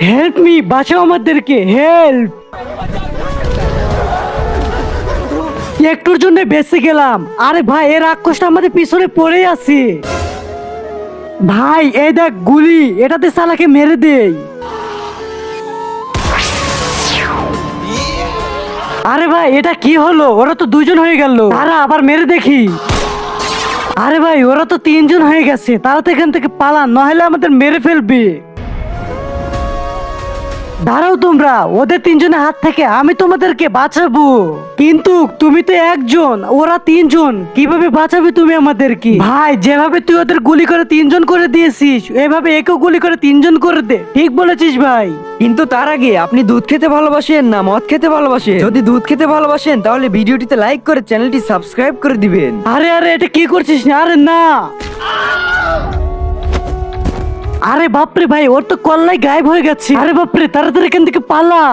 Help me, বাঁচাও আমাদেরকে, help. একটুর জন্য বেঁচে গেলাম। আরে ভাই, এর রাক্ষসটা আমাদের পিছনে পড়ে আছে। ভাই এই দেখ গুলি, এটাতে শালাকে মেরে দেই। আরে ভাই এটা কি হলো? ওরা তো দুজন হয়ে গেল। তারা আবার মেরে দেখি। আরে ভাই ওরা তো তিনজন হয়ে গেছে, তারা তো এখান থেকে পালান, নইলে আমাদের মেরে ফেলবে। দাঁড়াও তোমরা, ওদের তিনজনের হাত থেকে আমি তোমাদেরকে বাঁচাবো। কিন্তু তুমি তো একজন, ওরা তিনজন, কিভাবে বাঁচাবে তুমি আমাদেরকে? ভাই যেভাবে তুই ওদের গুলি করে তিনজন করে দিয়েছিস, এভাবে একেও গুলি করে তিনজন করে দে। ঠিক বলেছিস ভাই। কিন্তু তার আগে আপনি দুধ খেতে ভালোবাসেন না মদ খেতে ভালোবাসেন? যদি দুধ খেতে ভালোবাসেন তাহলে ভিডিওটিতে লাইক করে চ্যানেলটি সাবস্ক্রাইব করে দিবেন। আরে আরে এটা কি করছিস? না আরে না। আরে বাপরে ভাই, ওর তো কল্লাই গায়েব হয়ে গেছে। আরে বাপরে, তাড়াতাড়ি এখান থেকে পালা।